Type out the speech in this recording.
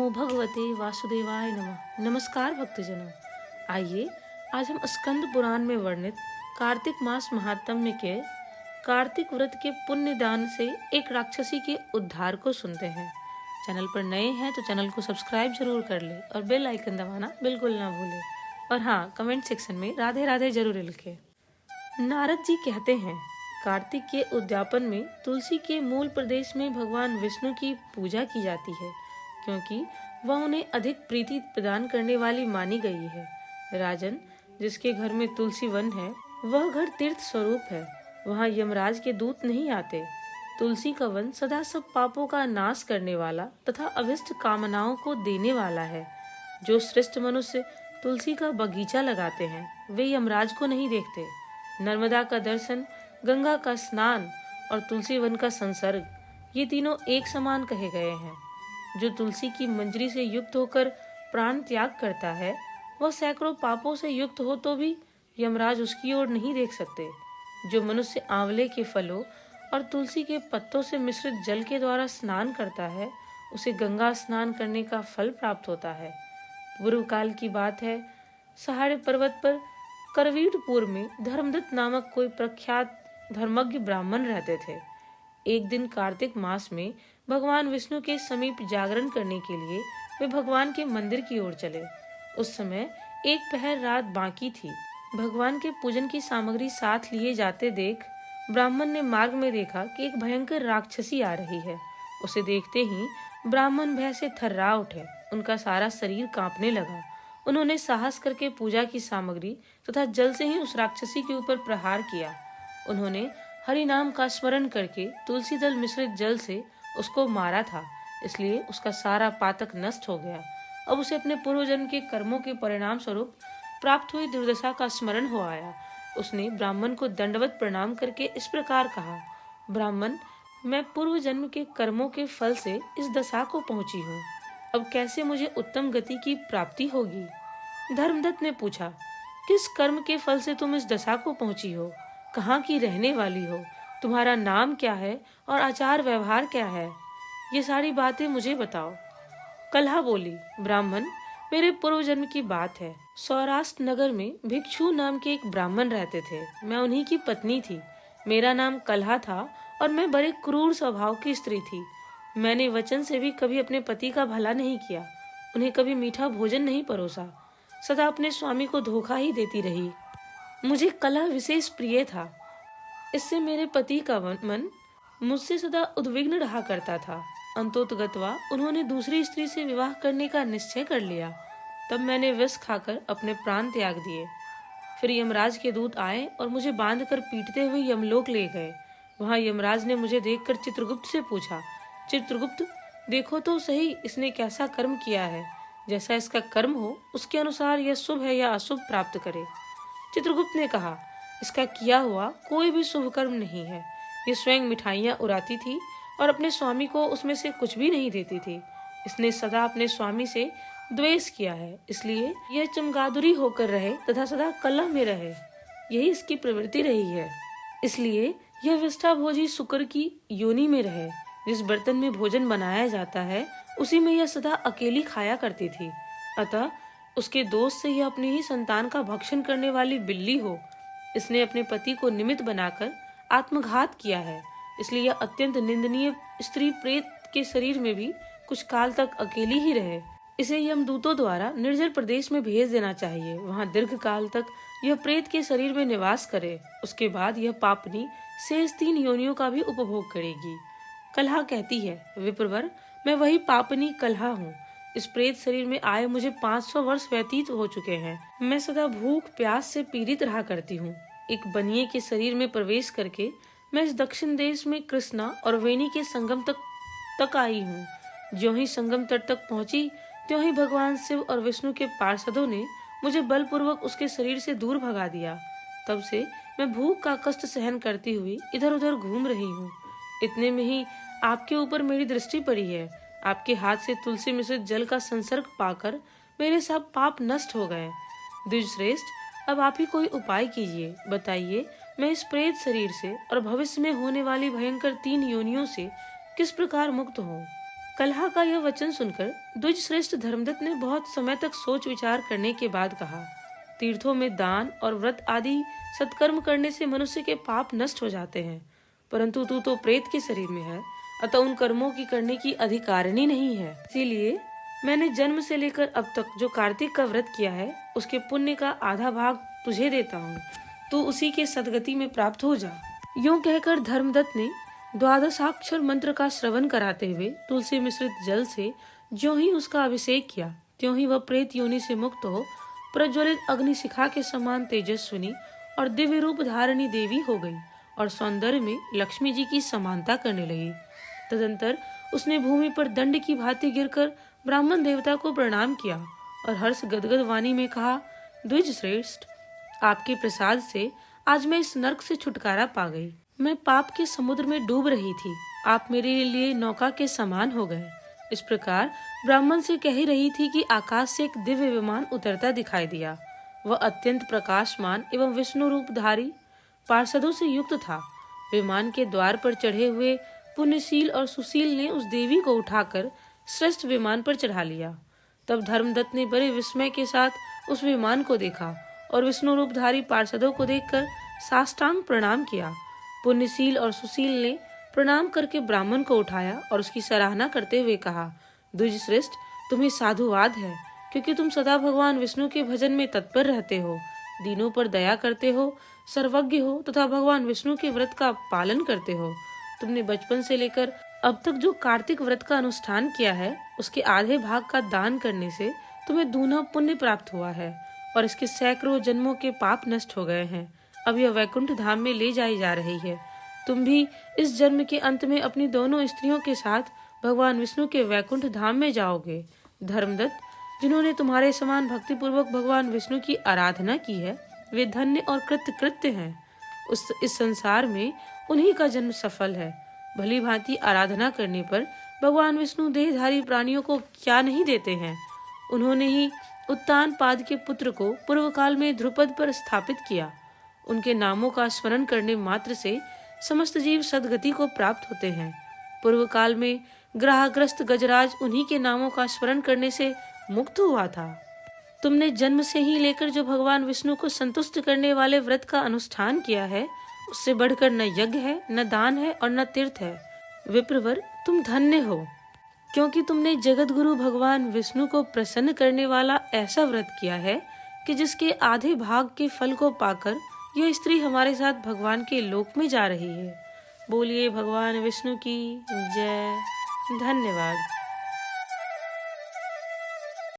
नमो भगवते वासुदेवाय नमः। नमस्कार भक्तजनों, आइए आज हम स्कंद पुराण में वर्णित कार्तिक मास महात्म्य के कार्तिक व्रत के पुण्य दान से एक राक्षसी के उद्धार को सुनते हैं। चैनल पर नए हैं तो चैनल को सब्सक्राइब जरूर कर ले और बेल आइकन दबाना बिल्कुल ना भूले। और हाँ, कमेंट सेक्शन में राधे राधे जरूर लिखें। नारद जी कहते हैं, कार्तिक के उद्यापन में तुलसी के मूल प्रदेश में भगवान विष्णु की पूजा की जाती है, क्योंकि वह उन्हें अधिक प्रीति प्रदान करने वाली मानी गई है। राजन, जिसके घर में तुलसी वन है, वह घर तीर्थ स्वरूप है। वहाँ यमराज के दूत नहीं आते। तुलसी का वन सदा सब पापों का नाश करने वाला तथा अभिष्ट कामनाओं को देने वाला है। जो श्रेष्ठ मनुष्य तुलसी का बगीचा लगाते हैं, वे यमराज को नहीं देखते। नर्मदा का दर्शन, गंगा का स्नान और तुलसी वन का संसर्ग, ये तीनों एक समान कहे गए हैं। जो तुलसी की मंजरी से युक्त होकर प्राण त्याग करता है, वह सैकड़ों पापों से युक्त हो तो भी यमराज उसकी ओर नहीं देख सकते। जो मनुष्य आंवले के फलों और तुलसी के पत्तों से मिश्रित जल के द्वारा स्नान करता है, उसे गंगा स्नान करने का फल प्राप्त होता है। पूर्व काल की बात है, सहारे पर्वत पर करवीरपुर में धर्मदत्त नामक कोई प्रख्यात धर्मज्ञ ब्राह्मण रहते थे। एक दिन कार्तिक मास में भगवान विष्णु के समीप जागरण करने के लिए वे भगवान के मंदिर की ओर चले। उस समय एक पहर रात बाकी थी। भगवान के पूजन की सामग्री साथ लिए जाते देख ब्राह्मण ने मार्ग में देखा कि एक भयंकर राक्षसी आ रही है। उसे देखते ही ब्राह्मण भय से थर्रा उठे। उनका सारा शरीर कांपने लगा। उन्होंने साहस करके पूजा की सामग्री तथा जल से ही उस राक्षसी के ऊपर प्रहार किया। उन्होंने हरि नाम का स्मरण करके तुलसी दल मिश्रित जल से उसको मारा था, इसलिए उसका सारा पातक नष्ट हो गया। अब उसे अपने पूर्व जन्म के कर्मों के परिणाम स्वरूप प्राप्त हुई दुर्दशा का स्मरण हो आया। उसने ब्राह्मण को दंडवत प्रणाम करके इस प्रकार कहा, ब्राह्मण, मैं पूर्व जन्म के कर्मों के फल से इस दशा को पहुंची हूँ। अब कैसे मुझे उत्तम गति की प्राप्ति होगी? धर्मदत्त ने पूछा, किस कर्म के फल से तुम इस दशा को पहुंची हो? कहाँ की रहने वाली हो? तुम्हारा नाम क्या है और आचार व्यवहार क्या है? ये सारी बातें मुझे बताओ। कल्हा बोली, ब्राह्मण, मेरे पूर्व जन्म की बात है। सौराष्ट्र नगर में भिक्षु नाम के एक ब्राह्मण रहते थे। मैं उन्हीं की पत्नी थी। मेरा नाम कल्हा था और मैं बड़े क्रूर स्वभाव की स्त्री थी। मैंने वचन से भी कभी अपने पति का भला नहीं किया, उन्हें कभी मीठा भोजन नहीं परोसा, सदा अपने स्वामी को धोखा ही देती रही। मुझे कलह विशेष प्रिय था। इससे मेरे पति का मन मुझसे सदा उद्विग्न रहा करता था। अंतोतगत्वा उन्होंने दूसरी स्त्री से विवाह करने का निश्चय कर लिया। तब मैंने विष खाकर अपने प्राण त्याग दिए। फिर यमराज के दूत आए और मुझे बांधकर पीटते हुए यमलोक ले गए। वहाँ यमराज ने मुझे देखकर चित्रगुप्त से पूछा, चित्रगुप्त, देखो तो सही इसने कैसा कर्म किया है। जैसा इसका कर्म हो उसके अनुसार यह शुभ है या अशुभ प्राप्त करे। चित्रगुप्त ने कहा, इसका किया हुआ कोई भी शुभ कर्म नहीं है। ये स्वयं मिठाइयाँ उड़ाती थी और अपने स्वामी को उसमें से कुछ भी नहीं देती थी। इसने सदा अपने स्वामी से द्वेष किया है, इसलिए यह चमगादुरी होकर रहे तथा सदा कलह में रहे। यही इसकी प्रवृत्ति रही है। इसलिए यह विष्ठा भोजी शुक्र की योनि में रहे। जिस बर्तन में भोजन बनाया जाता है उसी में यह सदा अकेली खाया करती थी। अतः उसके दोष से यह अपनी ही संतान का भक्षण करने वाली बिल्ली हो। इसने अपने पति को निमित्त बनाकर आत्मघात किया है, इसलिए यह अत्यंत निंदनीय स्त्री प्रेत के शरीर में भी कुछ काल तक अकेली ही रहे। इसे यमदूतों द्वारा निर्जल प्रदेश में भेज देना चाहिए। वहाँ दीर्घ काल तक यह प्रेत के शरीर में निवास करे। उसके बाद यह पापनी शेष 3 योनियों का भी उपभोग करेगी। कल्हा कहती है, विप्रवर, मैं वही पापनी कल्हा हूँ। इस प्रेत शरीर में आए मुझे 500 वर्ष व्यतीत हो चुके हैं। मैं सदा भूख प्यास से पीड़ित रहा करती हूँ। एक बनिए के शरीर में प्रवेश करके मैं इस दक्षिण देश में कृष्णा और वेणी के संगम तक आई हूँ। ज्यों ही संगम तट तक पहुँची, त्यों ही भगवान शिव और विष्णु के पार्षदों ने मुझे बलपूर्वक उसके शरीर से दूर भगा दिया। तब से मैं भूख का कष्ट सहन करती हुई इधर उधर घूम रही हूँ। इतने में ही आपके ऊपर मेरी दृष्टि पड़ी है। आपके हाथ से तुलसी मिश्रित जल का संसर्ग पाकर मेरे सब पाप नष्ट हो गए। द्विजश्रेष्ठ, अब आप ही कोई उपाय कीजिए। बताइए, मैं इस प्रेत शरीर से और भविष्य में होने वाली भयंकर 3 योनियों से किस प्रकार मुक्त हूँ? कलह का यह वचन सुनकर द्विज श्रेष्ठ धर्मदत्त ने बहुत समय तक सोच विचार करने के बाद कहा, तीर्थों में दान और व्रत आदि सत्कर्म करने से मनुष्य के पाप नष्ट हो जाते हैं, परंतु तू तो प्रेत के शरीर में है, अतः उन कर्मों की करने की अधिकारिणी नहीं है। इसीलिए मैंने जन्म से लेकर अब तक जो कार्तिक का व्रत किया है, उसके पुण्य का आधा भाग तुझे देता हूँ, तू उसी के सदगति में प्राप्त हो जा। यूं कहकर धर्मदत्त ने द्वादशाक्षर मंत्र का श्रवण कराते हुए तुलसी मिश्रित जल से ज्यों ही उसका अभिषेक किया, त्यों ही वह प्रेत योनि से मुक्त हो प्रज्वलित अग्निशिखा के समान तेजस्विनी और दिव्य रूप धारणी देवी हो गई और सौंदर्य में लक्ष्मी जी की समानता करने लगी। तदंतर उसने भूमि पर दंड की भांति गिरकर ब्राह्मण देवता को प्रणाम किया और हर्ष गदगद वाणी में कहा, द्विज श्रेष्ठ, आपके प्रसाद से आज मैं इस नरक से छुटकारा पा गई। मैं पाप के समुद्र में डूब रही थी, आप मेरे लिए नौका के समान हो गए। इस प्रकार ब्राह्मण से कह रही थी कि आकाश से एक दिव्य विमान उतरता दिखाई दिया। वह अत्यंत प्रकाशमान एवं विष्णु रूपधारी पार्षदों से युक्त था। विमान के द्वार पर चढ़े हुए पुण्यशील और सुशील ने उस देवी को उठाकर श्रेष्ठ विमान पर चढ़ा लिया। तब धर्मदत्त ने बड़े विस्मय के साथ उस विमान को देखा और विष्णु रूपधारी पार्षदों को देखकर साष्टांग प्रणाम किया। पुण्यशील और सुशील ने प्रणाम करके ब्राह्मण को उठाया और उसकी सराहना करते हुए कहा, द्विज श्रेष्ठ, तुम्हें साधुवाद है, क्योंकि तुम सदा भगवान विष्णु के भजन में तत्पर रहते हो, दीनों पर दया करते हो, सर्वज्ञ हो तथा भगवान विष्णु के व्रत का पालन करते हो। तुमने बचपन से लेकर अब तक जो कार्तिक व्रत का अनुष्ठान किया है, उसके आधे भाग का दान करने से तुम्हें दूना पुण्य प्राप्त हुआ है और इसके सैकड़ों जन्मों के पाप नष्ट हो गए हैं। अब यह वैकुंठ धाम में ले जाई जा रही है। तुम भी इस जन्म के अंत में अपनी दोनों स्त्रियों के साथ भगवान विष्णु के वैकुंठ धाम में जाओगे। धर्मदत्त, जिन्होंने तुम्हारे समान भक्तिपूर्वक भगवान विष्णु की आराधना की है, वे धन्य और कृत्य हैं। इस संसार में उन्हीं का जन्म सफल है। भली भांति आराधना करने पर भगवान विष्णु देहधारी प्राणियों को क्या नहीं देते हैं। उन्होंने ही उत्तानपाद के पुत्र को पूर्व काल में ध्रुपद पर स्थापित किया। उनके नामों का स्मरण करने मात्र से समस्त जीव सद्गति को प्राप्त होते हैं। पूर्व काल में ग्रहग्रस्त गजराज उन्हीं के नामों का स्मरण करने से मुक्त हुआ था। तुमने जन्म से ही लेकर जो भगवान विष्णु को संतुष्ट करने वाले व्रत का अनुष्ठान किया है, उससे बढ़कर न यज्ञ है, न दान है और न तीर्थ है। विप्रवर, तुम धन्य हो, क्योंकि तुमने जगत गुरु भगवान विष्णु को प्रसन्न करने वाला ऐसा व्रत किया है कि जिसके आधे भाग के फल को पाकर यह स्त्री हमारे साथ भगवान के लोक में जा रही है। बोलिए भगवान विष्णु की जय। धन्यवाद।